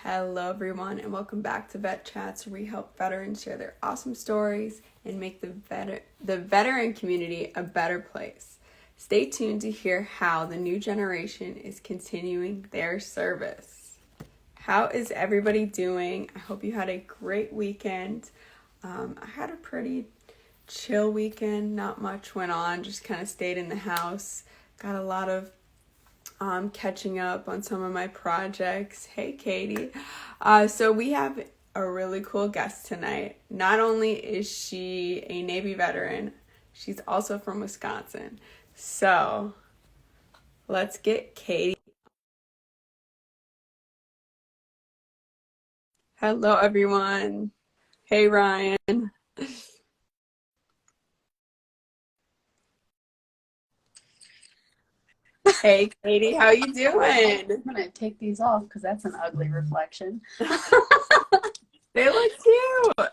Hello, everyone, and welcome back to Vet Chats, where we help veterans share their awesome stories and make the veteran community a better place. Stay tuned to hear how the new generation is continuing their service. How is everybody doing? I hope you had a great weekend. I had a pretty chill weekend. Not much went on, just kind of stayed in the house. Got a lot of catching up on some of my projects. Hey, Katie. So we have a really cool guest tonight. Not only is she a Navy veteran, she's also from Wisconsin. So let's get Katie. Hello, everyone. Hey, Ryan. Hey, Katie, how you doing? I'm gonna take these off because that's an ugly reflection. They look cute.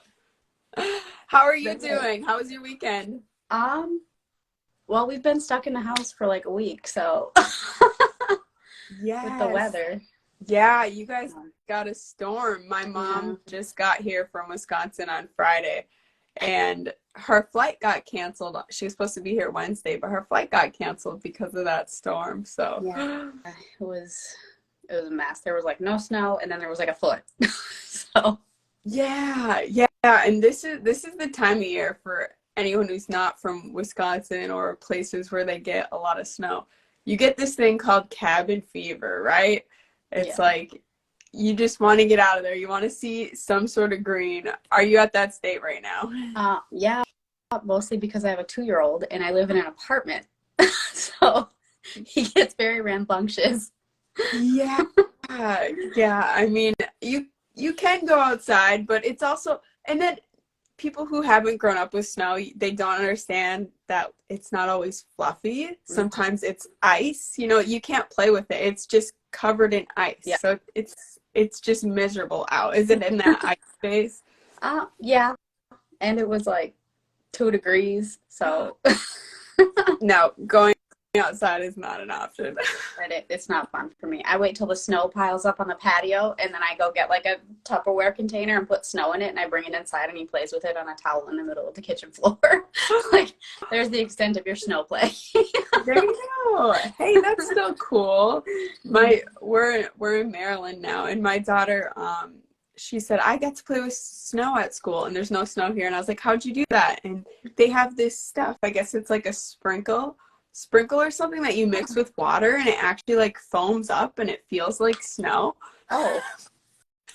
How are you doing? How was your weekend? Well, we've been stuck in the house for like a week, so Yes. with the weather. Yeah, you guys got a storm. My mom just got here from Wisconsin on Friday, and her flight got canceled. She was supposed to be here Wednesday, but her flight got canceled because of that storm. So Yeah, it was a mess. There was like no snow, and then there was like a foot. So yeah, and this is the time of year for anyone who's not from Wisconsin or places where they get a lot of snow. You get this thing called cabin fever, right? It's like you just want to get out of there. You want to see some sort of green. Are you at that state right now? Yeah, mostly because I have a 2-year-old and I live in an apartment, so he gets very rambunctious. Yeah. Yeah. I mean, you can go outside, but it's also, and then people who haven't grown up with snow, they don't understand that it's not always fluffy. Sometimes it's ice. You can't play with it. It's just covered in ice. Yeah. So it's just miserable out. Is it in that ice phase? Yeah, and it was like 2 degrees, so No, going outside is not an option. it's not fun for me. I wait till the snow piles up on the patio, and then I go get like a Tupperware container and put snow in it, and I bring it inside, and he plays with it on a towel in the middle of the kitchen floor. Like, there's the extent of your snow play. There you go. Hey, that's so cool. We're in Maryland now, and my daughter, she said, I got to play with snow at school, and there's no snow here. And I was like, how'd you do that? And they have this stuff. I guess it's like a sprinkle or something that you mix with water, and it actually like foams up and it feels like snow. Oh,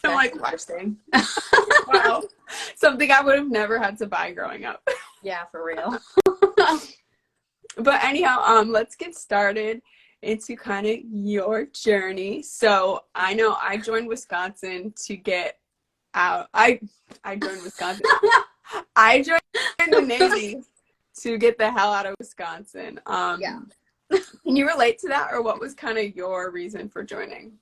I'm like, interesting. wow. Something I would have never had to buy growing up. Yeah, for real. But anyhow, let's get started into kind of your journey. So I know I joined Wisconsin to get out. I joined Wisconsin. I joined the Navy to get the hell out of Wisconsin. Yeah. Can you relate to that, or what was kind of your reason for joining?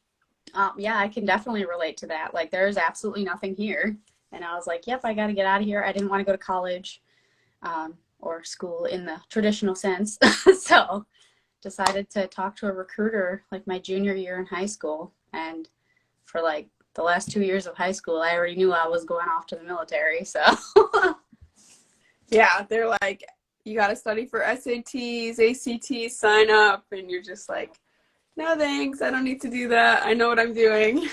Yeah, I can definitely relate to that. Like, there's absolutely nothing here. And I was like, yep, I got to get out of here. I didn't want to go to college or school in the traditional sense. So decided to talk to a recruiter like my junior year in high school. And for like the last 2 years of high school, I already knew I was going off to the military. So yeah, they're like, you got to study for SATs, ACTs, sign up. And you're just like, no, thanks. I don't need to do that. I know what I'm doing.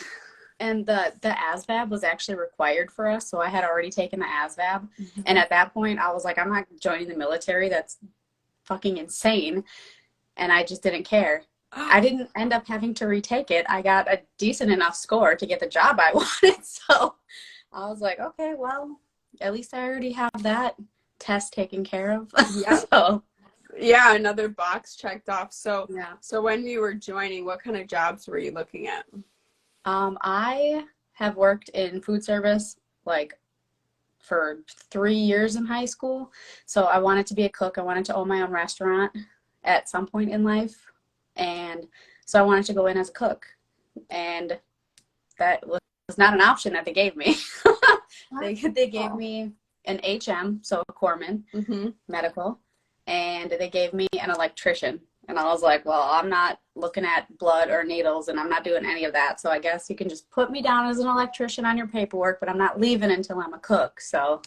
And the ASVAB was actually required for us, so I had already taken the ASVAB. And at that point, I was like, I'm not joining the military. That's fucking insane. And I just didn't care. I didn't end up having to retake it. I got a decent enough score to get the job I wanted. So I was like, okay, well, at least I already have that test taken care of. Yeah. Yeah, another box checked off. So Yeah. So when you were joining, what kind of jobs were you looking at? I have worked in food service like for 3 years in high school. So I wanted to be a cook. I wanted to own my own restaurant at some point in life. And so I wanted to go in as a cook. And that was not an option that they gave me. They gave me an HM, so a corpsman, medical, and they gave me an electrician. And I was like, well, I'm not looking at blood or needles, and I'm not doing any of that. So I guess you can just put me down as an electrician on your paperwork, but I'm not leaving until I'm a cook. So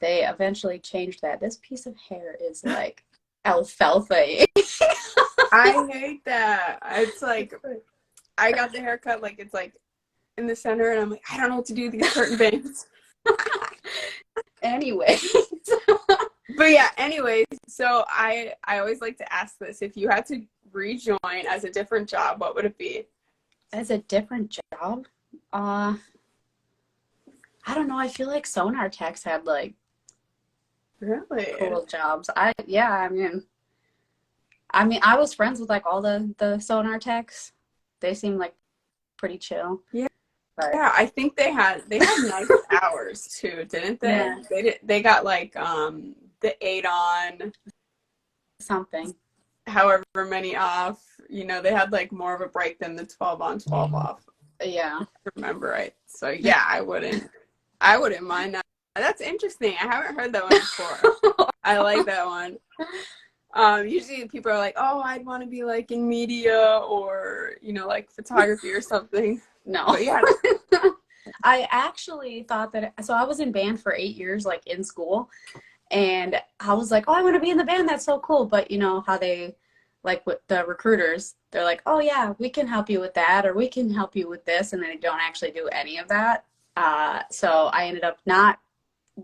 they eventually changed that. This piece of hair is like alfalfa. I hate that. It's like, I got the haircut, like, it's like in the center, and I'm like, I don't know what to do with these certain bangs. Anyway. But yeah, anyways, so I always like to ask this. If you had to rejoin as a different job, what would it be? As a different job? I don't know. I feel like sonar techs had like Really cool jobs. I mean, I was friends with like all the sonar techs. They seemed like pretty chill. Yeah. But, yeah, I think they had nice hours too, didn't they? Yeah. They got like the 8 on, something. however many off. You know, they had like more of a break than the 12 on, 12 off. Yeah. If I remember right. So yeah, I wouldn't mind that. That's interesting. I haven't heard that one before. I like that one. Usually people are like, oh, I'd want to be like in media or, you know, like photography or something. No. But yeah. I actually thought that, so I was in band for 8 years, like in school, and I was like, oh, I want to be in the band. That's so cool. But you know how they, like with the recruiters, they're like, oh yeah, we can help you with that, or we can help you with this. And then they don't actually do any of that. So I ended up not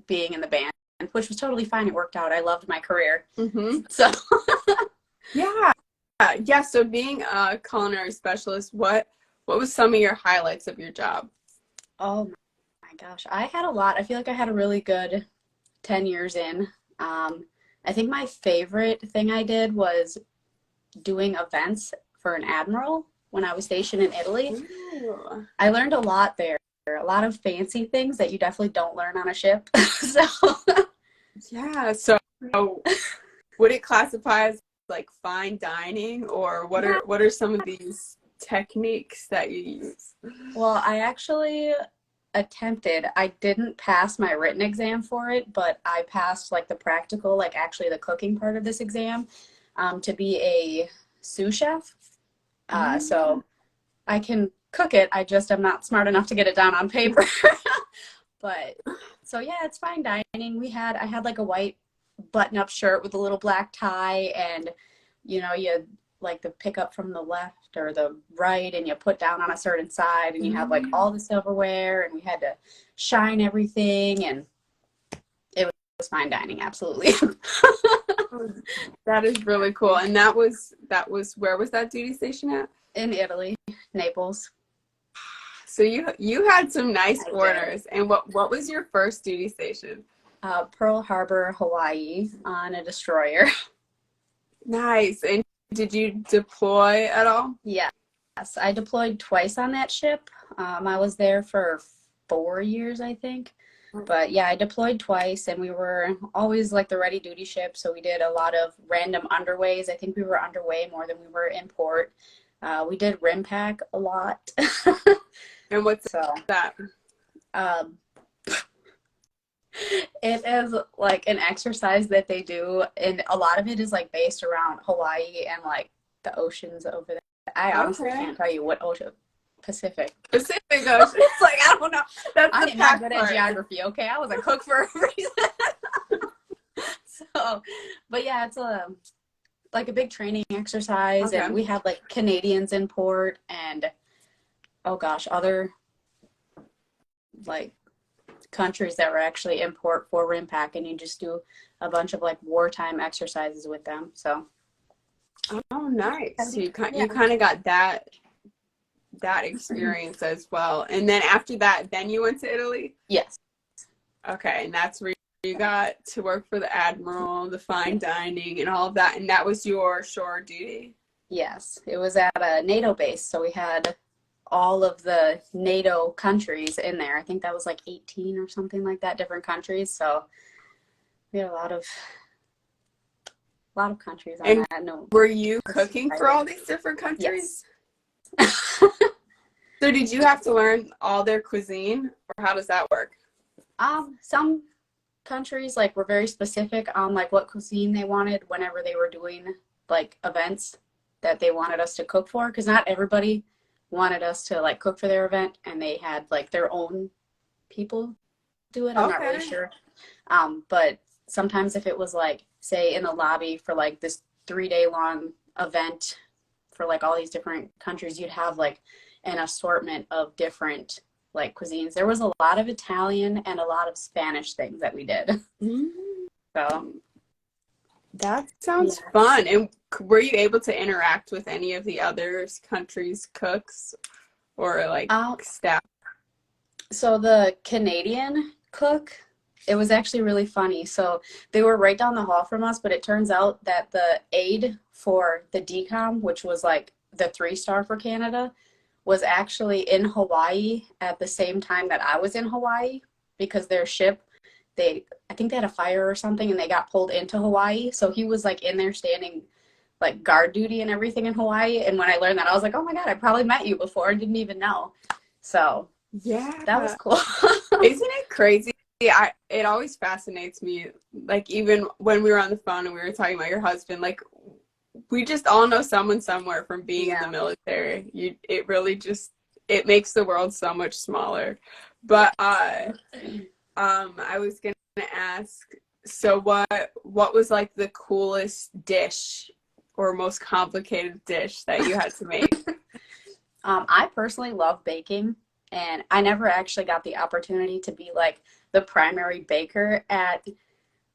being in the band, which was totally fine. It worked out. I loved my career. Mm-hmm. So yeah. So being a culinary specialist, what was some of your highlights of your job? oh my gosh, I had a lot. I feel like I had a really good 10 years in. I think my favorite thing I did was doing events for an admiral when I was stationed in Italy. Ooh. I learned a lot there. A lot of fancy things that you definitely don't learn on a ship. So Yeah. So would it classify as like fine dining, or what are some of these techniques that you use? well, I actually attempted. I didn't pass my written exam for it, but I passed like the practical, like actually the cooking part of this exam, to be a sous chef. So I can cook it. I'm not smart enough to get it down on paper. But so yeah, it's fine dining. I had like a white button-up shirt with a little black tie, and you know, you like the pick up from the left or the right, and you put down on a certain side, and you have like all the silverware, and we had to shine everything, and it was fine dining, absolutely. That is really cool. And that was where was that duty station at? In Italy, Naples. So you had some nice orders. And what was your first duty station? Pearl Harbor, Hawaii, on a destroyer. Nice. And did you deploy at all? Yes, I deployed twice on that ship. I was there for 4 years, I think. But yeah, I deployed twice, and we were always like the ready duty ship. So we did a lot of random underways. I think we were underway more than we were in port. We did rim pack a lot. And what's that? It is like an exercise that they do, and a lot of it is like based around Hawaii and like the oceans over there. I honestly can't tell you what ocean. Pacific Ocean. It's like, I don't know. I am not good at geography, okay? I was a cook for a reason. So, but yeah, it's like a big training exercise, and we had like Canadians in port, and oh gosh, other like countries that were actually in port for rim pack, and you just do a bunch of like wartime exercises with them. So oh, nice. So you kind of got that experience as well. And then after that, then you went to Italy? Yes. Okay, and that's where you got to work for the Admiral, the fine dining, and all of that. And that was your shore duty? Yes, it was at a NATO base, so we had all of the NATO countries in there. I think that was like 18 or something like that, different countries. So we had a lot of countries on that. No, were you cooking for all these different countries? Yes. So did you have to learn all their cuisine, or how does that work? Some countries like were very specific on like what cuisine they wanted whenever they were doing like events. that they wanted us to cook for, because not everybody wanted us to like cook for their event, and they had like their own people do it. I'm not really sure. But sometimes if it was like, say, in the lobby for like this 3-day long event for like all these different countries, you'd have like an assortment of different like cuisines. There was a lot of Italian and a lot of Spanish things that we did. So that sounds fun. And were you able to interact with any of the other countries' cooks or like staff? So the Canadian cook, it was actually really funny. So they were right down the hall from us, but it turns out that the aide for the DCOM, which was like the 3-star for Canada, was actually in Hawaii at the same time that I was in Hawaii, because their ship, I think they had a fire or something, and they got pulled into Hawaii. So he was like in there standing like guard duty and everything in Hawaii. And when I learned that, I was like, oh my God, I probably met you before and didn't even know. So yeah, that was cool. Isn't it crazy? It always fascinates me, like even when we were on the phone and we were talking about your husband, like we just all know someone somewhere from being in the military. It really just, it makes the world so much smaller. But I was gonna ask, so what was like the coolest dish or most complicated dish that you had to make? I personally love baking, and I never actually got the opportunity to be like the primary baker at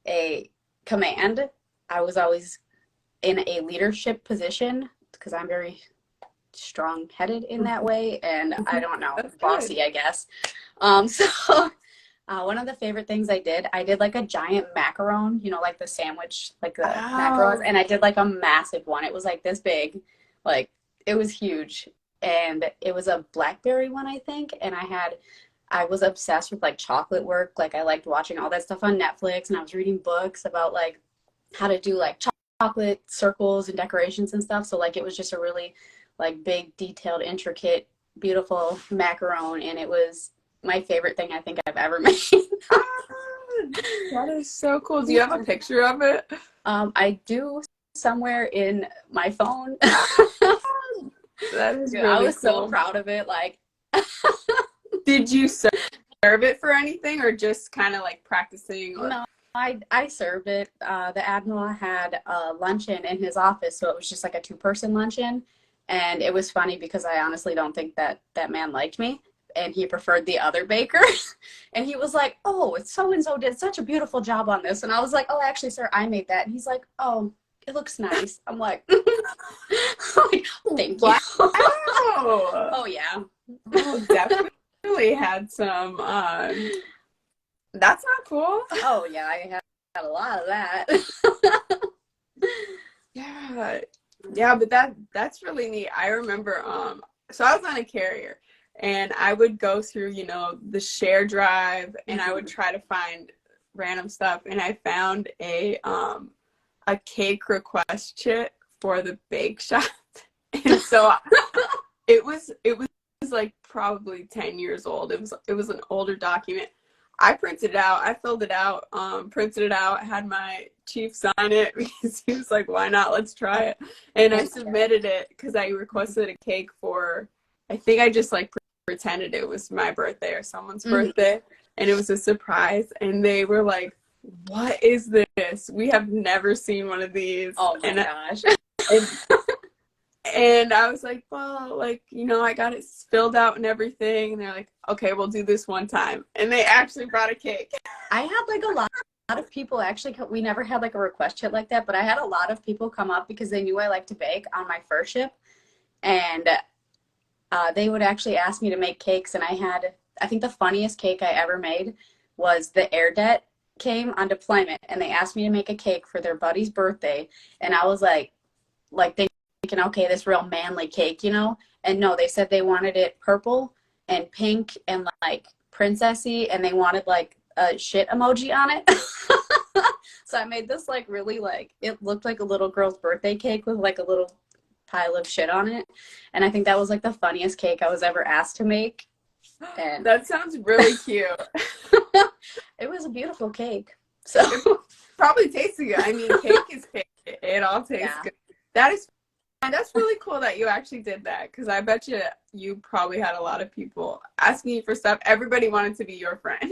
a command. I was always in a leadership position because I'm very strong-headed in that way, and I don't know, bossy, I guess. So one of the favorite things I did like a giant macaron, you know, like the sandwich, like the macarons, and I did like a massive one. It was like this big, like it was huge, and it was a blackberry one, I think, and I was obsessed with like chocolate work. Like I liked watching all that stuff on Netflix, and I was reading books about like how to do like chocolate circles and decorations and stuff. So like it was just a really like big, detailed, intricate, beautiful macaron, and it was my favorite thing I think I've ever made. That is so cool. Do you have a picture of it? I do, somewhere in my phone. That is really I was cool. so proud of it. Like, did you serve it for anything, or just kind of like practicing? Or? No, I served it. The Admiral had a luncheon in his office, so it was just like a 2-person luncheon. And it was funny because I honestly don't think that man liked me, and he preferred the other baker. And he was like, oh, so-and-so did such a beautiful job on this. And I was like, oh, actually, sir, I made that. And he's like, oh, it looks nice. I'm like, thank you. Oh, yeah. Oh, definitely had some, that's not cool. Oh, yeah, I had a lot of that. Yeah, but that's really neat. I remember, so I was on a carrier, and I would go through, you know, the share drive, and I would try to find random stuff, and I found a cake request chit for the bake shop. And so it was like probably 10 years old. It was an older document. I printed it out, I filled it out, printed it out, had my chief sign it because he was like, why not? Let's try it. And I submitted it because I requested a cake for, I think I just like pretended it was my birthday or someone's birthday, and it was a surprise. And they were like, what is this? We have never seen one of these. Oh my gosh. And I was like, well, like, you know, I got it filled out and everything. And they're like, okay, we'll do this one time. And they actually brought a cake. I had like a lot of people actually, we never had like a request chit like that, but I had a lot of people come up because they knew I liked to bake on my first ship. And they would actually ask me to make cakes. And I think the funniest cake I ever made was the air det came on deployment, and they asked me to make a cake for their buddy's birthday. And I was like thinking, okay, this real manly cake, you know? And no, they said they wanted it purple and pink and like princessy, and they wanted like a shit emoji on it. So I made this like really like, it looked like a little girl's birthday cake with like a little pile of shit on it. And I think that was like the funniest cake I was ever asked to make. And that sounds really cute. It was a beautiful cake. So it probably tasted good. I mean, cake is cake. It all tastes good. That is that's really cool that you actually did that, because I bet you probably had a lot of people asking you for stuff. Everybody wanted to be your friend.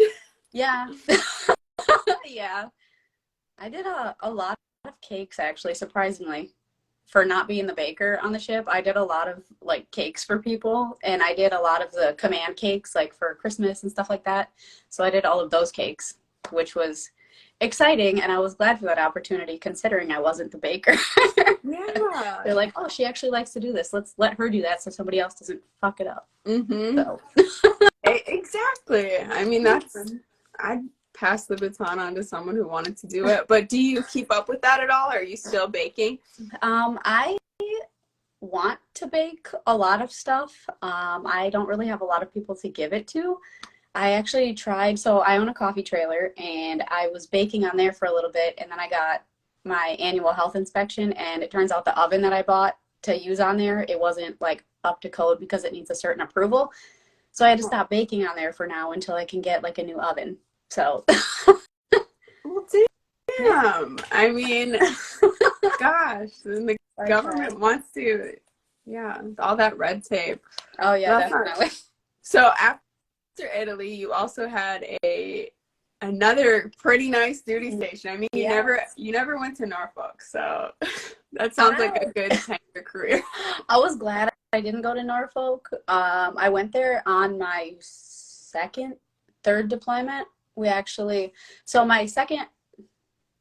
Yeah. Yeah. I did a lot of cakes, actually, surprisingly. For not being the baker on the ship, I did a lot of like cakes for people, and I did a lot of the command cakes like for Christmas and stuff like that. So I did all of those cakes, which was exciting, and I was glad for that opportunity considering I wasn't the baker. Yeah. They're like, oh, she actually likes to do this. Let's let her do that so somebody else doesn't fuck it up. Mm-hmm. So Exactly. I mean, I'd pass the baton on to someone who wanted to do it. But do you keep up with that at all? Or are you still baking? I want to bake a lot of stuff. I don't really have a lot of people to give it to. I actually tried, so I own a coffee trailer, and I was baking on there for a little bit, and then I got my annual health inspection, and it turns out the oven that I bought to use on there, it wasn't like up to code because it needs a certain approval. So I had to stop baking on there for now until I can get like a new oven. So Well, damn. I mean, gosh, and the government wants to, yeah, all that red tape. Oh yeah, That's definitely. So after Italy, you also had another pretty nice duty station. I mean, you never went to Norfolk, so that sounds like a good 10-year career. I was glad I didn't go to Norfolk. I went there on my third deployment. So my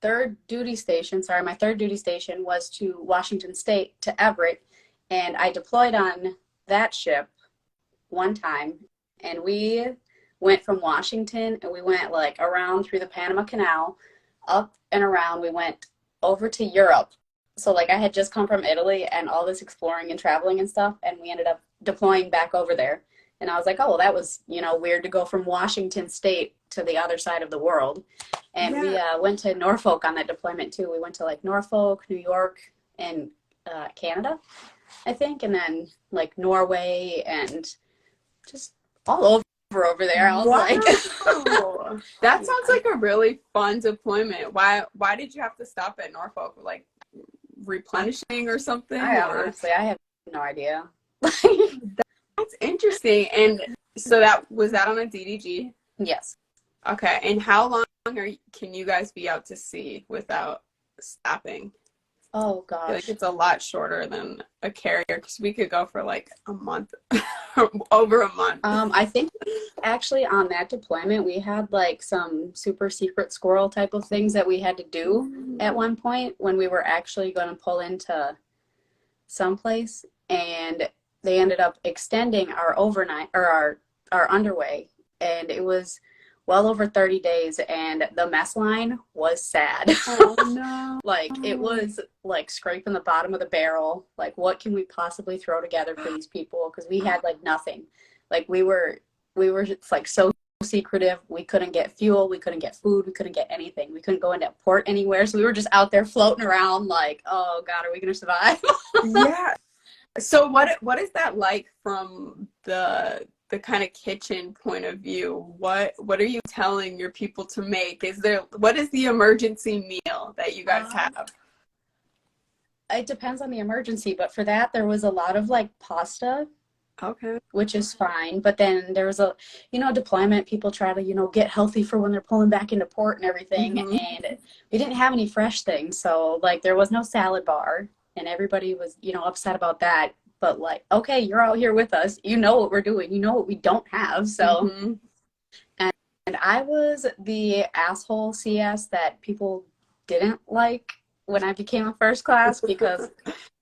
third duty station was to Washington State, to Everett, and I deployed on that ship one time, and we went from Washington, and we went like around through the Panama Canal, up and around. We went over to Europe. So like I had just come from Italy and all this exploring and traveling and stuff, and we ended up deploying back over there. And I was like, oh, well, that was, weird to go from Washington State to the other side of the world. And we went to Norfolk on that deployment too. We went to like Norfolk, New York, and Canada, I think, and then like Norway and just all over there. I was like, that sounds like a really fun deployment. Why did you have to stop at Norfolk? Like replenishing or something? Honestly, I have no idea. That's interesting. And so that on a DDG? Yes. Okay. And how long can you guys be out to sea without stopping? Oh gosh, I feel like it's a lot shorter than a carrier, because we could go for like a month, over a month. I think actually on that deployment we had like some super secret squirrel type of things that we had to do at one point when we were actually going to pull into someplace, and they ended up extending our overnight or our underway, and it was well over 30 days, and the mess line was sad. Oh no. Like it was like scraping the bottom of the barrel. Like, what can we possibly throw together for these people? Because we had like nothing. Like we were just like so secretive. We couldn't get fuel, we couldn't get food, we couldn't get anything. We couldn't go into port anywhere. So we were just out there floating around like, oh God, are we gonna survive? Yeah. So what is that like from the kind of kitchen point of view? What are you telling your people to make? What is the emergency meal that you guys have? It depends on the emergency, but for that there was a lot of like pasta. Okay. Which is fine. But then there was deployment, people try to, get healthy for when they're pulling back into port and everything. Mm-hmm. And we didn't have any fresh things. So like there was no salad bar, and everybody was, upset about that. But like, okay, you're out here with us. You know what we're doing. You know what we don't have. So, mm-hmm. and I was the asshole CS that people didn't like when I became a first class, because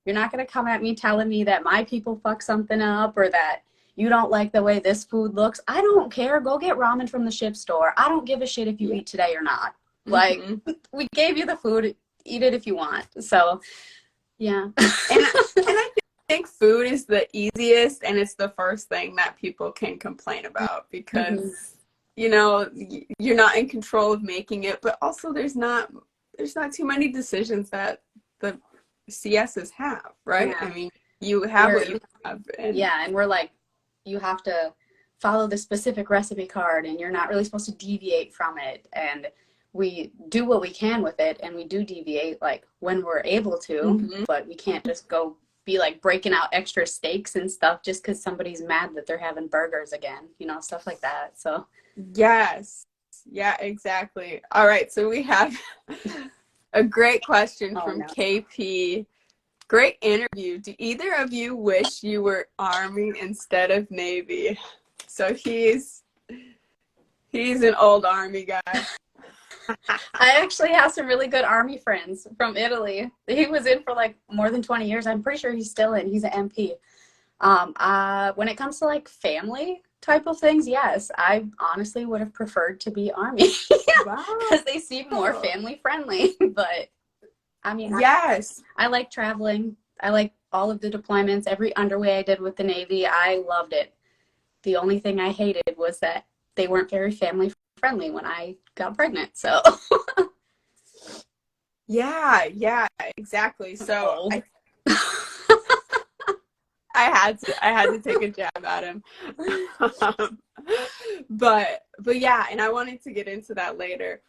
you're not going to come at me telling me that my people fuck something up or that you don't like the way this food looks. I don't care. Go get ramen from the ship store. I don't give a shit if you eat today or not. Like, we gave you the food. Eat it if you want. So, yeah. and I think food is the easiest, and it's the first thing that people can complain about, because, you're not in control of making it, but also there's not too many decisions that the CSs have, right? Yeah. I mean, you have what you have. And we're like, you have to follow the specific recipe card, and you're not really supposed to deviate from it. And we do what we can with it, and we do deviate like when we're able to, but we can't just go be like breaking out extra steaks and stuff just because somebody's mad that they're having burgers again, you know, stuff like that. So Yes. Yeah, exactly. All right, so we have a great question from no. KP. Great interview. Do either of you wish you were Army instead of Navy? So he's an old Army guy. I actually have some really good Army friends from Italy. He was in for like more than 20 years. I'm pretty sure he's still in. He's an MP. When it comes to like family type of things, yes, I honestly would have preferred to be Army. Wow. Because they seem more family friendly. But I mean, yes, I like traveling. I like all of the deployments. Every underway I did with the Navy, I loved it. The only thing I hated was that they weren't very family friendly when I got pregnant. So yeah, exactly. So I had to take a jab at him. But yeah, and I wanted to get into that later.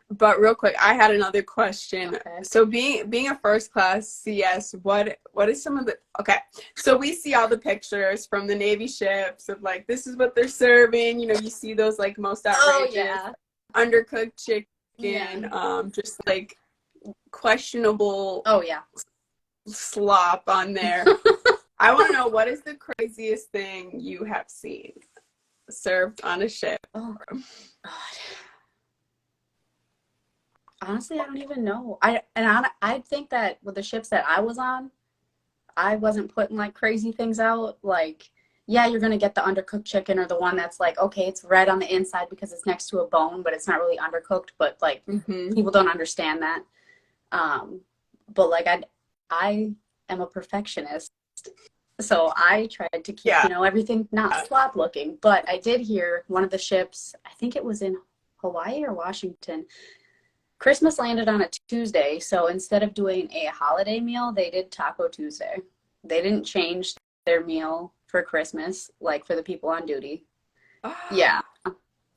But real quick, I had another question. Okay. So being a first class CS, what is some of the so we see all the pictures from the Navy ships of like this is what they're serving, you know, you see those like most outrageous undercooked chicken, just like questionable slop on there. I want to know, what is the craziest thing you have seen served on a ship? Oh God. Honestly, I don't even know. I think that with the ships that I was on, I wasn't putting like crazy things out. Like, yeah, you're gonna get the undercooked chicken or the one that's like, okay, it's red on the inside because it's next to a bone, but it's not really undercooked. But like, people don't understand that. But like, I am a perfectionist, so I tried to keep you know, everything not slop looking. But I did hear one of the ships, I think it was in Hawaii or Washington. Christmas landed on a Tuesday, so instead of doing a holiday meal, they did Taco Tuesday. They didn't change their meal for Christmas, like for the people on duty. Yeah.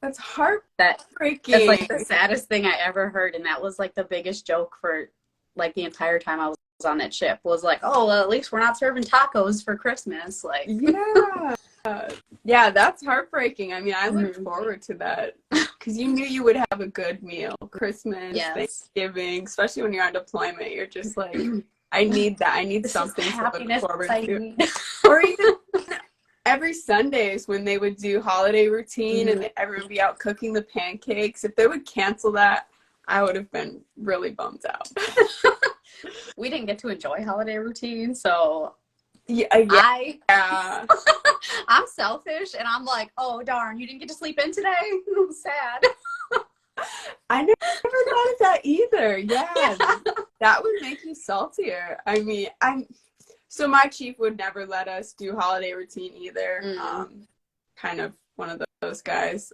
That's heartbreaking. That's like the saddest thing I ever heard, and that was like the biggest joke for like the entire time I was on that ship was like, oh, well, at least we're not serving tacos for Christmas. Like, yeah, that's heartbreaking. I mean, I looked forward to that because you knew you would have a good meal. Christmas, Thanksgiving, especially when you're on deployment, you're just like, I need that. I need something to look forward to. Or even every Sundays when they would do holiday routine and everyone would be out cooking the pancakes. If they would cancel that, I would have been really bummed out. We didn't get to enjoy holiday routine, so I'm selfish, and I'm like, oh darn, you didn't get to sleep in today. I'm sad. I never thought of that either. Yeah, that would make you saltier. I mean, so my chief would never let us do holiday routine either. Kind of one of those guys.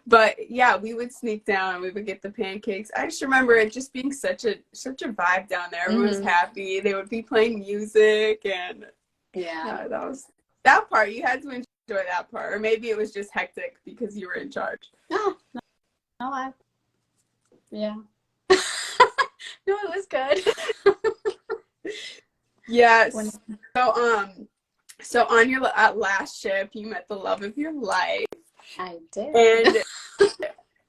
But yeah, we would sneak down and we would get the pancakes. I just remember it just being such a vibe down there. Everyone was happy. They would be playing music, and that part, you had to enjoy that part. Or maybe it was just hectic because you were in charge. No, no, it was good. Yes. So on your last ship, you met the love of your life. I did.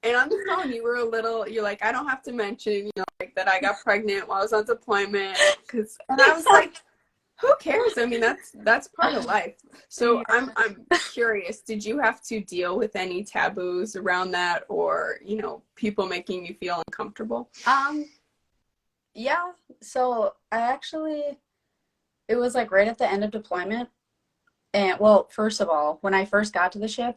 And on the phone, you're like, I don't have to mention, you know, like that I got pregnant while I was on deployment. And I was like, who cares? I mean, that's part of life. So I'm curious, did you have to deal with any taboos around that, or, you know, people making you feel uncomfortable? Yeah. So it was like right at the end of deployment. And well, first of all, when I first got to the ship,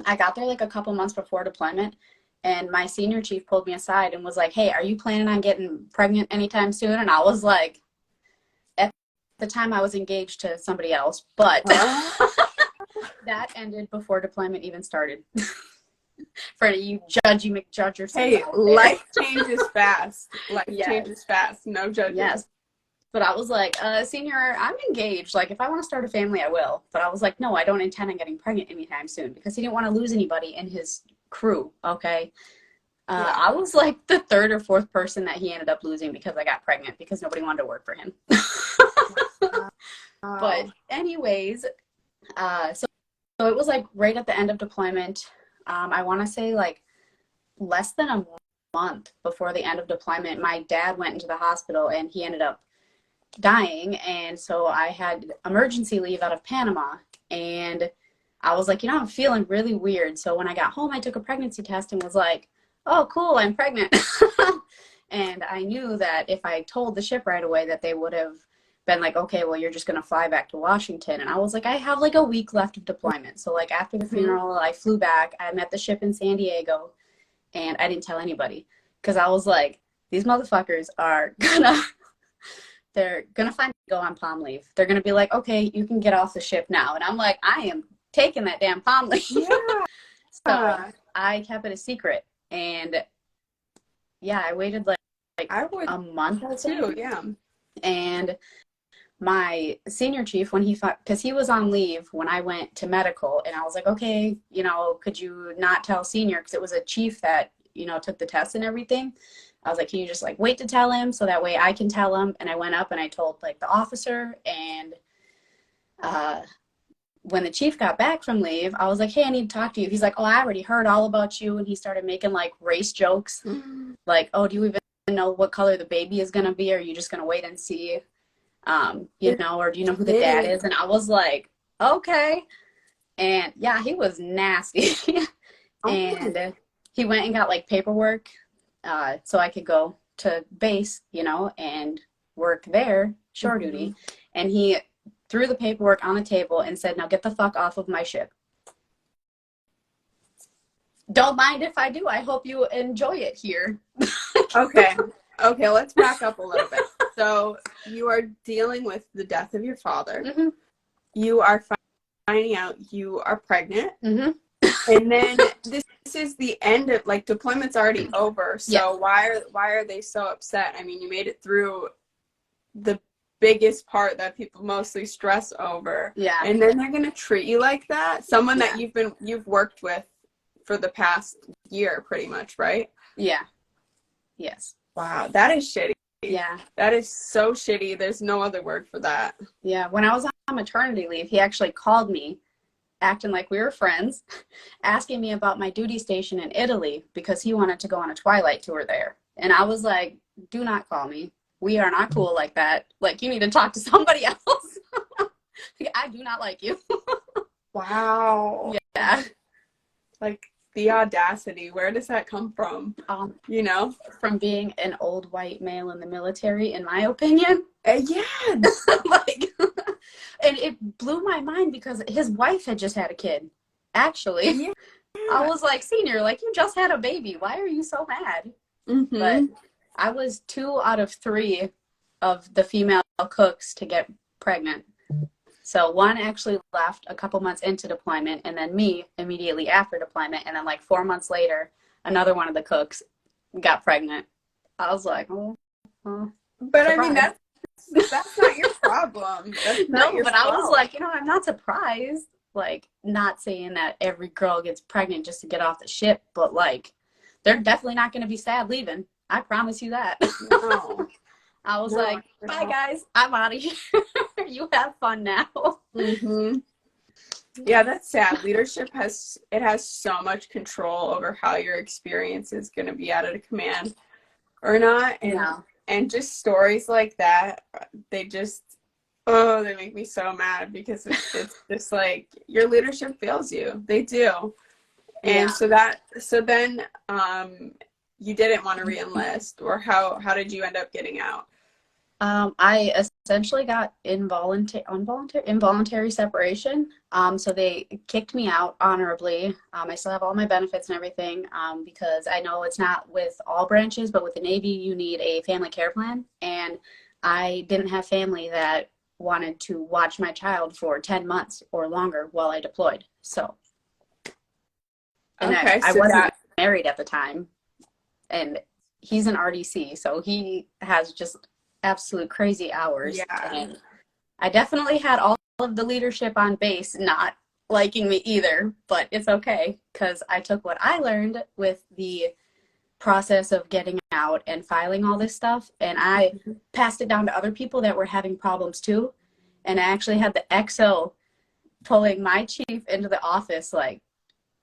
I got there like a couple months before deployment, and my senior chief pulled me aside and was like, hey, are you planning on getting pregnant anytime soon? And I was like, at the time I was engaged to somebody else, but that ended before deployment even started. Freddie, you McJudge yourself. Hey, life changes fast. Changes fast. No judgment. Yes. But I was like, senior, I'm engaged. Like, if I want to start a family, I will. But I was like, no, I don't intend on getting pregnant anytime soon, because he didn't want to lose anybody in his crew, okay? I was like the third or fourth person that he ended up losing because I got pregnant because nobody wanted to work for him. But anyways, so it was like right at the end of deployment. I want to say like less than a month before the end of deployment, my dad went into the hospital and he ended up dying. And so I had emergency leave out of Panama. And I was like, I'm feeling really weird. So when I got home, I took a pregnancy test and was like, oh, cool, I'm pregnant. And I knew that if I told the ship right away that they would have been like, okay, well, you're just going to fly back to Washington. And I was like, I have like a week left of deployment. So like after the funeral, I flew back. I met the ship in San Diego and I didn't tell anybody because I was like, these motherfuckers are they're going to find me go on palm leave. They're going to be like, okay, you can get off the ship now. And I'm like, I am taking that damn palm leave. Yeah. So I kept it a secret. And yeah, I waited like I would a month too. Yeah. And my senior chief, when because he was on leave when I went to medical, and I was like, okay, could you not tell senior? Because it was a chief that, took the test and everything. I was like, can you just like wait to tell him so that way I can tell him? And I went up and I told like the officer. And when the chief got back from leave, I was like, hey, I need to talk to you. He's like, oh, I already heard all about you. And he started making like race jokes. Like, oh, do you even know what color the baby is going to be? Or are you just going to wait and see? Or do you know who the dad is? And I was like, okay. And yeah, he was nasty. And he went and got like paperwork so I could go to base, and work there, shore duty. And he threw the paperwork on the table and said, now get the fuck off of my ship. Don't mind if I do. I hope you enjoy it here. Okay, let's back up a little bit. So you are dealing with the death of your father. You are finding out you are pregnant. And then this is the end of, like, deployment's already over. So why are they so upset? I mean, you made it through the biggest part that people mostly stress over. Yeah. And then they're going to treat you like that? Someone that you've worked with for the past year, pretty much, right? Yeah. Yes. Wow, that is shitty. Yeah. That is so shitty. There's no other word for that. Yeah. When I was on maternity leave, he actually called me, acting like we were friends, asking me about my duty station in Italy because he wanted to go on a Twilight tour there. And I was like, do not call me. We are not cool like that. Like, you need to talk to somebody else. I do not like you. Wow. Yeah. Like, the audacity, where does that come from? From being an old white male in the military, in my opinion. Yeah. Like, and it blew my mind because his wife had just had a kid, actually. Yeah. I was like, senior, like, you just had a baby. Why are you so mad? But I was 2 out of 3 of the female cooks to get pregnant. So one actually left a couple months into deployment, and then me immediately after deployment. And then like 4 months later, another one of the cooks got pregnant. I was like, oh. But surprise. I mean, that's not your problem. That's not your fault. I was like, I'm not surprised. Like, not saying that every girl gets pregnant just to get off the ship, but like, they're definitely not going to be sad leaving. I promise you that. No. I was like, bye guys, I'm out of here. You have fun now. Yeah, that's sad. Leadership has so much control over how your experience is going to be out of the command or not. And just stories like that, they make me so mad because it's just like your leadership fails you. They do. And so then you didn't want to re-enlist, or how did you end up getting out? I essentially got involuntary separation. So they kicked me out honorably. I still have all my benefits and everything, because I know it's not with all branches, but with the Navy, you need a family care plan. And I didn't have family that wanted to watch my child for 10 months or longer while I deployed. So, and I wasn't married at the time, and he's an RDC, so he has just absolute crazy hours. Yeah. And I definitely had all of the leadership on base not liking me either, but it's okay because I took what I learned with the process of getting out and filing all this stuff, and I passed it down to other people that were having problems too. And I actually had the XO pulling my chief into the office, like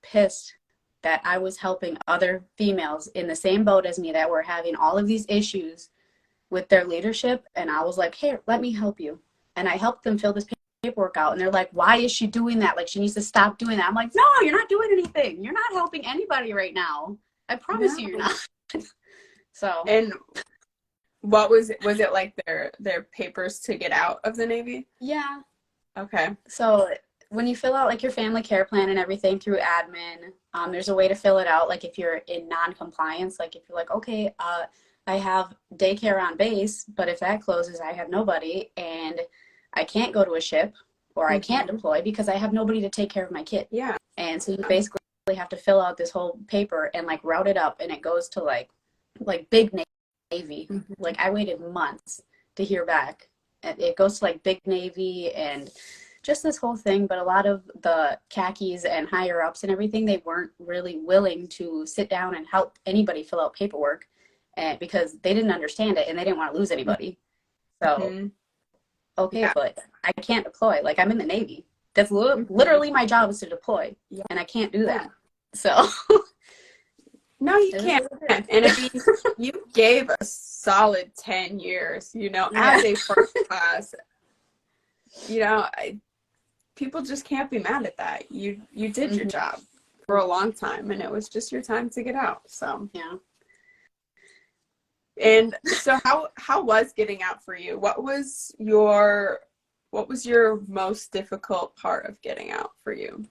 pissed that I was helping other females in the same boat as me that were having all of these issues with their leadership. And I was like, hey, let me help you. And I helped them fill this paperwork out. And they're like, why is she doing that? Like, she needs to stop doing that. I'm like, no, you're not doing anything. You're not helping anybody right now. I promise you, you're not. So. And what was it like their papers to get out of the Navy? Yeah. Okay. So when you fill out like your family care plan and everything through admin, there's a way to fill it out. Like if you're in non-compliance, like if you're like, okay, I have daycare on base, but if that closes, I have nobody and I can't go to a ship or I can't deploy because I have nobody to take care of my kid. Yeah. And so you basically have to fill out this whole paper and like route it up, and it goes to like big Navy. Like I waited months to hear back. It goes to like big Navy and just this whole thing. But a lot of the khakis and higher ups and everything, they weren't really willing to sit down and help anybody fill out paperwork, because they didn't understand it and they didn't want to lose anybody. So, okay, but I can't deploy. Like I'm in the Navy. That's literally my job is to deploy, and I can't do that. So. No, you can't. And I mean, you gave a solid 10 years, you know, as a first class. You know, people just can't be mad at that. You did your job for a long time, and it was just your time to get out. So yeah. And so how was getting out for you? What was your most difficult part of getting out for you?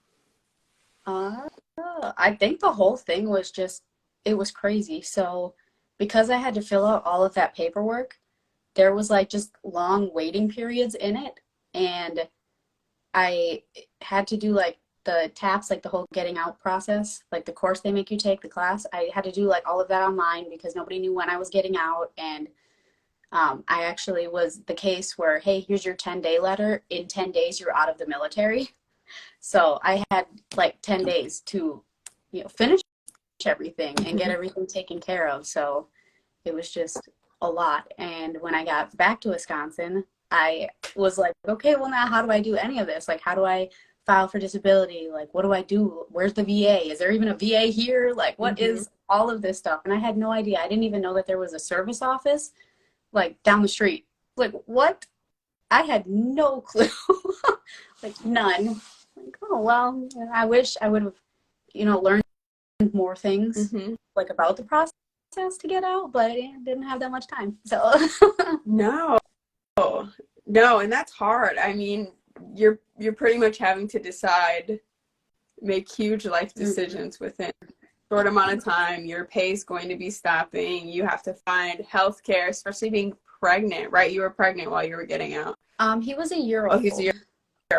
I think the whole thing was just, it was crazy. So because I had to fill out all of that paperwork, there was like just long waiting periods in it. And I had to do like the TAPS, like the whole getting out process, like the course they make you take, the class. I had to do like all of that online because nobody knew when I was getting out. And I actually was the case where, hey, here's your 10-day letter. In 10 days, you're out of the military. So I had like 10 days to, you know, finish everything and get everything taken care of. So it was just a lot. And when I got back to Wisconsin, I was like, okay, well now how do I do any of this? Like, how do I file for disability? Like, what do I do? Where's the VA? Is there even a VA here? Like, what is all of this stuff? And I had no idea. I didn't even know that there was a service office like down the street. Like, what? I had no clue. Like, none. Like, oh, well, I wish I would have, you know, learned more things like about the process to get out, but I didn't have that much time. So No, and that's hard. I mean, you're pretty much having to make huge life decisions within a short amount of time. Your pay is going to be stopping. You have to find health care, especially being pregnant, right? You were pregnant while you were getting out. He was a year old. Oh, he's a year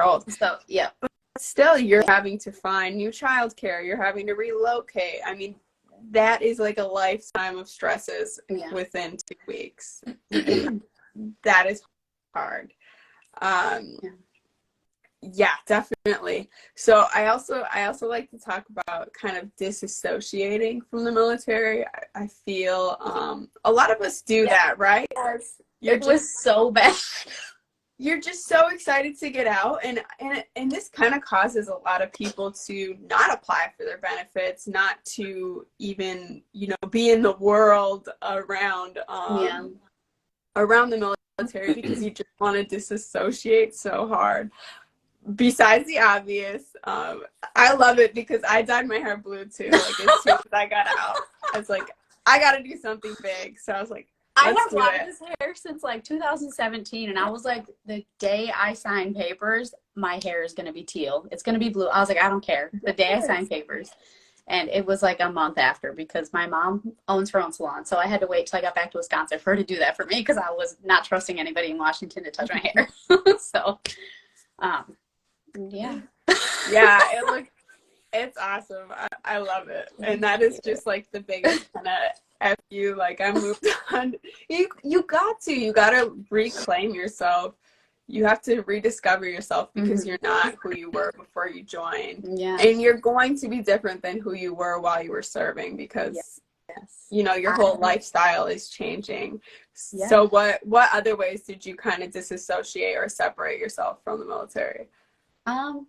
old. So yeah. But still, you're having to find new childcare. You're having to relocate. I mean, that is like a lifetime of stresses within 2 weeks. That is hard. Yeah, definitely. So I also like to talk about kind of disassociating from the military. I feel a lot of us do that, right? Yes. It was so bad. You're just so excited to get out, and this kind of causes a lot of people to not apply for their benefits, not to even, you know, be in the world around the military because you just want to disassociate so hard. Besides the obvious, I love it because I dyed my hair blue too. Like as soon as I got out, I was like, I got to do something big. So I was like, I have wanted this hair since like 2017, and I was like, the day I sign papers, my hair is going to be teal. It's going to be blue. I was like, I don't care. The day I sign papers. And it was like a month after because my mom owns her own salon. So I had to wait till I got back to Wisconsin for her to do that for me because I was not trusting anybody in Washington to touch my hair. So, yeah. Yeah, it's awesome. I love it. And that is just like the biggest kind of F you. Like I moved on. You got to reclaim yourself. You have to rediscover yourself because you're not who you were before you joined. Yeah. And you're going to be different than who you were while you were serving because Yes. you know, your whole lifestyle is changing. Yeah. So what other ways did you kind of disassociate or separate yourself from the military? The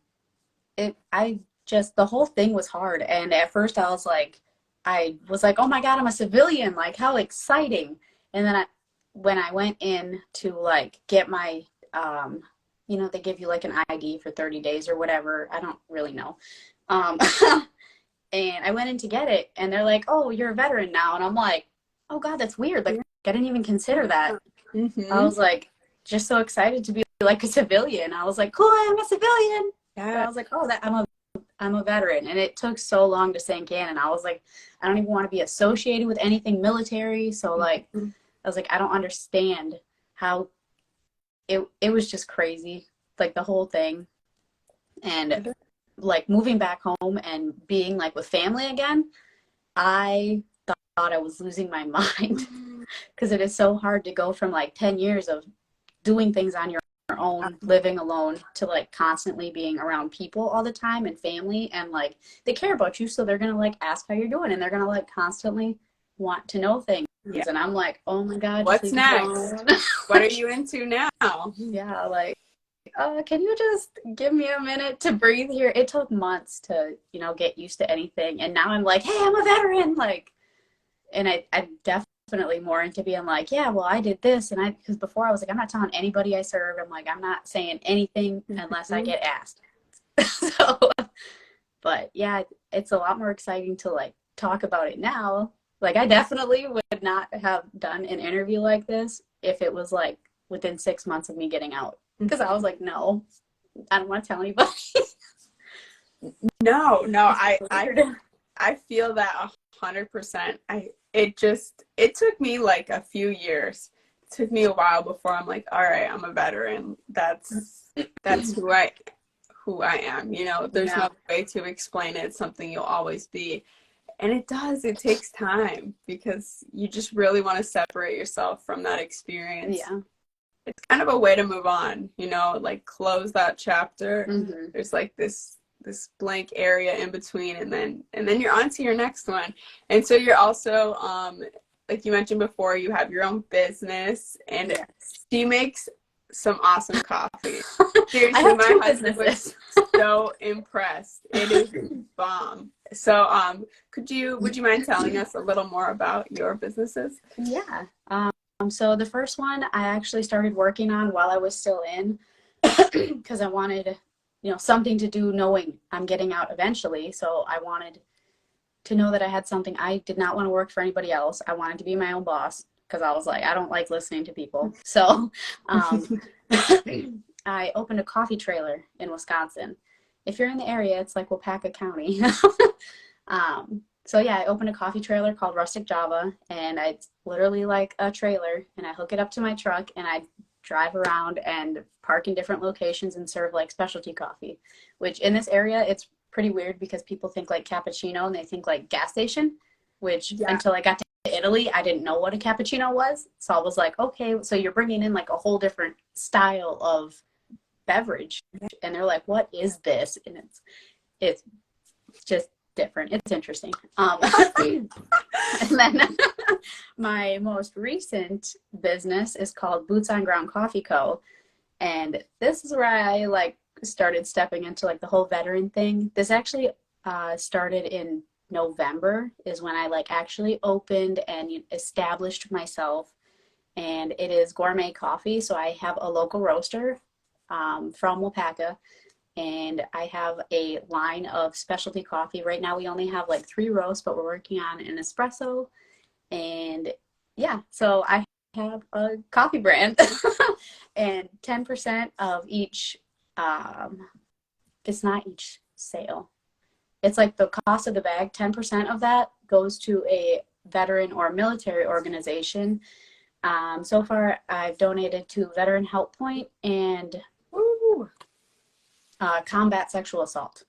whole thing was hard. And at first I was like, oh my God, I'm a civilian. Like, how exciting. And then when I went in to like get my, they give you like an ID for 30 days or whatever. I don't really know. Um, and I went in to get it and they're like, oh, you're a veteran now. And I'm like, oh God, that's weird. Like, I didn't even consider that. Mm-hmm. I was like, just so excited to be like a civilian. I was like, cool, I'm a civilian. Yeah. I was like, oh, I'm a veteran. And it took so long to sink in. And I was like, I don't even want to be associated with anything military. So like, I was like, I don't understand how it was just crazy, like the whole thing. And like moving back home and being like with family again, I thought I was losing my mind because it is so hard to go from like 10 years of doing things on your own, living alone, to like constantly being around people all the time and family, and like they care about you, so they're gonna like ask how you're doing and they're gonna like constantly want to know things. Yeah. And I'm like, oh my God, what's next? What are you into now? Yeah, like can you just give me a minute to breathe here? It took months to, get used to anything. And now I'm like, hey, I'm a veteran. Like, and I'm definitely more into being like, yeah, well, I did this. And because before I was like, I'm not telling anybody I served. I'm like, I'm not saying anything unless I get asked. So, but yeah, it's a lot more exciting to like talk about it now. Like, I definitely would not have done an interview like this if it was like within 6 months of me getting out. Because I was like, no, I don't want to tell anybody. No, I feel that 100%. It took me like a few years. It took me a while before I'm like, all right, I'm a veteran. That's who I am. There's no way to explain it. It's something you'll always be. And it takes time because you just really want to separate yourself from that experience. Yeah. It's kind of a way to move on, like close that chapter. Mm-hmm. There's like this blank area in between, and then you're on to your next one. And so you're also, like you mentioned before, you have your own business, and she makes some awesome coffee. Seriously, my husband was so impressed. It is bomb. So, would you mind telling us a little more about your businesses? Yeah. So the first one I actually started working on while I was still in, because I wanted, something to do knowing I'm getting out eventually. So I wanted to know that I had something. I did not want to work for anybody else. I wanted to be my own boss because I was like, I don't like listening to people. So I opened a coffee trailer in Wisconsin. If you're in the area, it's like Wapaka County. So yeah, I opened a coffee trailer called Rustic Java, and it's literally like a trailer, and I hook it up to my truck, and I drive around and park in different locations and serve like specialty coffee, which in this area, it's pretty weird because people think like cappuccino and they think like gas station, which until I got to Italy, I didn't know what a cappuccino was. So I was like, okay, so you're bringing in like a whole different style of beverage. And they're like, what is this? And it's just different. It's interesting. And then my most recent business is called Boots on Ground Coffee Co. And this is where I like started stepping into like the whole veteran thing. This actually started in November is when I like actually opened and established myself. And it is gourmet coffee. So I have a local roaster from Wapaka. And I have a line of specialty coffee. Right now we only have like 3 roasts, but we're working on an espresso. And yeah, so I have a coffee brand. And 10% of each, it's not each sale. It's like the cost of the bag, 10% of that goes to a veteran or military organization. So far, I've donated to Veteran Help Point and combat sexual assault.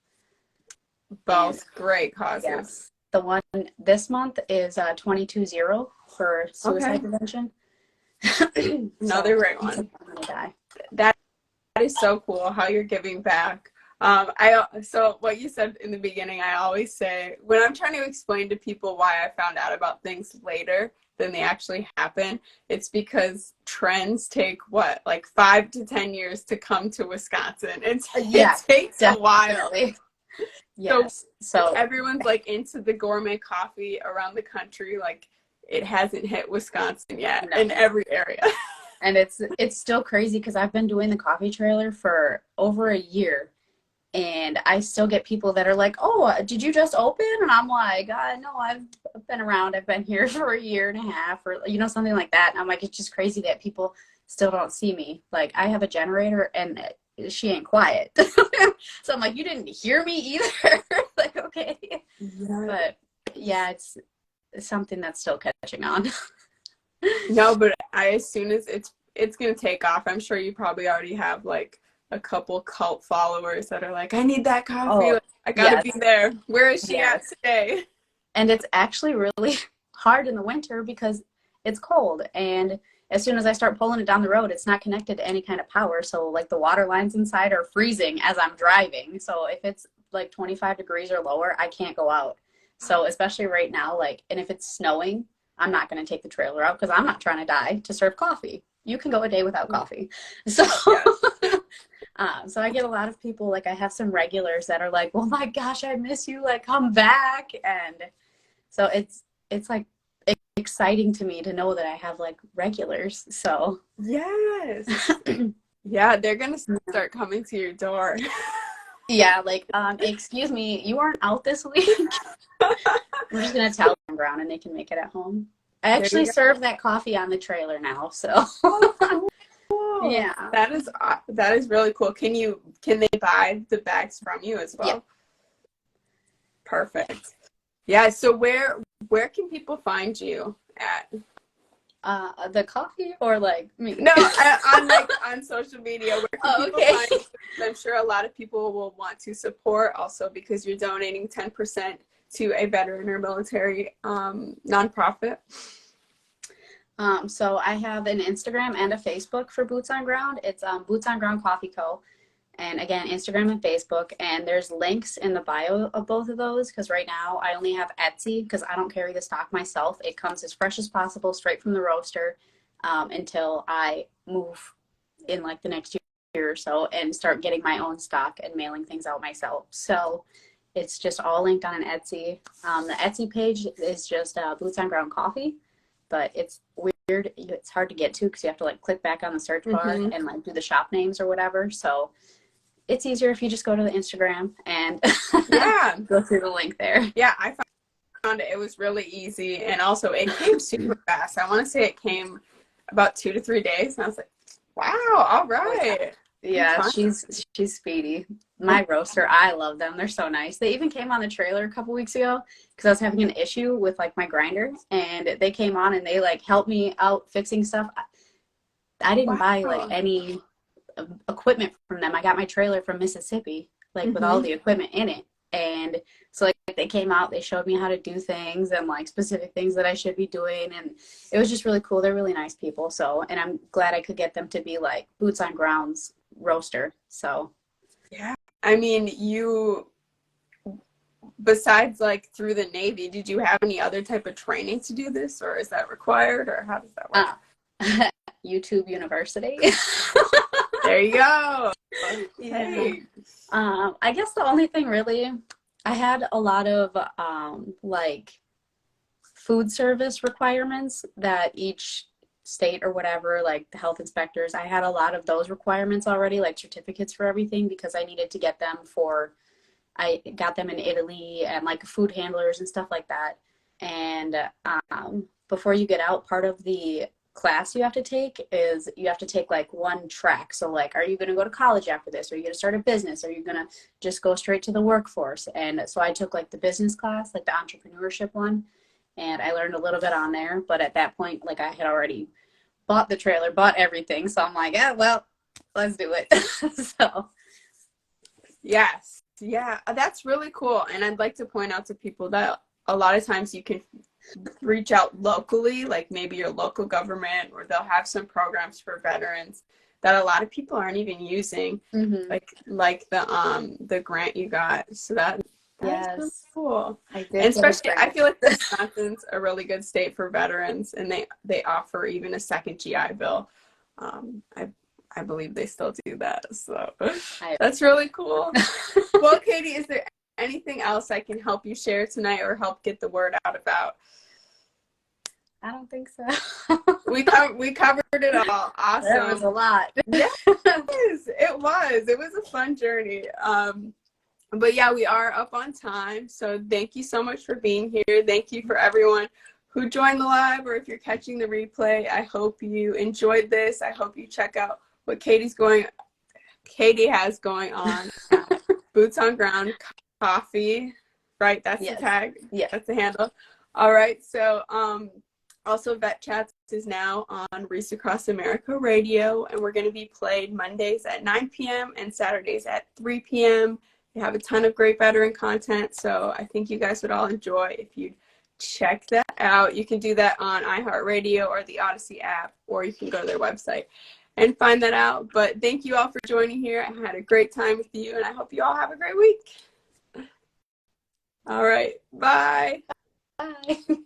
Both great causes. Yes. The one this month is 22-0 for suicide prevention. Another great one. I'm gonna die. That is so cool how you're giving back. So what you said in the beginning, I always say when I'm trying to explain to people why I found out about things later than they actually happen, it's because trends take what, like 5 to 10 years to come to Wisconsin. It takes a while. Yes. So everyone's like into the gourmet coffee around the country, like it hasn't hit Wisconsin yet in every area. And it's still crazy because I've been doing the coffee trailer for over a year. And I still get people that are like, oh, did you just open? And I'm like, no, I've been around. I've been here for a year and a half or, something like that. And I'm like, it's just crazy that people still don't see me. Like, I have a generator and she ain't quiet. So I'm like, you didn't hear me either. Like, okay. Yeah. But yeah, it's something that's still catching on. No, but as soon as it's going to take off, I'm sure you probably already have like a couple cult followers that are like, I need that coffee. Like, I gotta be there. Where is she at today? And it's actually really hard in the winter because it's cold. And as soon as I start pulling it down the road, it's not connected to any kind of power. So like the water lines inside are freezing as I'm driving. So if it's like 25 degrees or lower, I can't go out. So especially right now, like, and if it's snowing, I'm not going to take the trailer out because I'm not trying to die to serve coffee. You can go a day without coffee. So so I get a lot of people, like I have some regulars that are like, oh my gosh, I miss you, like come back. And so it's like exciting to me to know that I have like regulars. So yes. Yeah, they're gonna start coming to your door. Yeah, like excuse me, you aren't out this week. I'm just gonna tell them ground and they can make it at home. I actually serve that coffee on the trailer now, so yeah, that is really cool. Can they buy the bags from you as well? Yeah. Perfect. Yeah. So where can people find you at? The coffee or like me? No, on social media. Where can people find you? I'm sure a lot of people will want to support also because you're donating 10% to a veteran or military nonprofit. So I have an Instagram and a Facebook for Boots on Ground. It's Boots on Ground Coffee Co. And again, Instagram and Facebook. And there's links in the bio of both of those because right now I only have Etsy because I don't carry the stock myself. It comes as fresh as possible, straight from the roaster until I move in like the next year or so and start getting my own stock and mailing things out myself. So it's just all linked on an Etsy. The Etsy page is just Boots on Ground Coffee. But it's weird. It's hard to get to because you have to like click back on the search bar and like do the shop names or whatever. So it's easier if you just go to the Instagram and go through the link there. Yeah, I found it. It was really easy. And also it came super fast. I want to say it came about 2 to 3 days. And I was like, wow, all right. Yeah, she's speedy. My roaster, I love them. They're so nice. They even came on the trailer a couple weeks ago because I was having an issue with like my grinder, and they came on and they like helped me out fixing stuff. I didn't buy like any equipment from them. I got my trailer from Mississippi, like with all the equipment in it. And so like they came out, they showed me how to do things and like specific things that I should be doing. And it was just really cool. They're really nice people. So, and I'm glad I could get them to be like Boots on Ground's roaster. So yeah, I mean, besides like through the Navy, did you have any other type of training to do this, or is that required, or how does that work? YouTube University. There you go. Yeah. I guess the only thing really, I had a lot of like food service requirements that each state or whatever, like the health inspectors, I had a lot of those requirements already, like certificates for everything, because I needed to get them I got them in Italy and like food handlers and stuff like that. And before you get out, part of the class you have to take is you have to take like one track. So like, are you going to go to college after this? Are you going to start a business? Are you going to just go straight to the workforce? And so I took like the business class, like the entrepreneurship one, and I learned a little bit on there. But at that point, like I had already bought the trailer, bought everything. So I'm like, yeah, well, let's do it. So yes. Yeah, that's really cool. And I'd like to point out to people that a lot of times you can reach out locally, like maybe your local government, or they'll have some programs for veterans. that a lot of people aren't even using, Mm-hmm. like the grant you got. So that's really Yes, cool. I did And get a especially, I grant. feel like Wisconsin's a really good state for veterans, and they offer even a second GI Bill. I believe they still do that. So that's really cool. Well, Katie, is there anything else I can help you share tonight or help get the word out about? I don't think so. We covered it all. Awesome. That was a lot. Yes, it was. It was a fun journey. But yeah, we are up on time. So thank you so much for being here. Thank you for everyone who joined the live, or if you're catching the replay. I hope you enjoyed this. I hope you check out what Katie has going on at Boots on Ground Coffee, right? That's Yes. the tag. Yeah. That's the handle. All right. So also Vet Chats is now on Reese Across America Radio, and we're going to be played Mondays at 9 p.m. and Saturdays at 3 p.m. They have a ton of great veteran content, so I think you guys would all enjoy if you'd check that out. You can do that on iHeartRadio or the Odyssey app, or you can go to their website and find that out. But thank you all for joining here. I had a great time with you, and I hope you all have a great week. All right. Bye. Bye.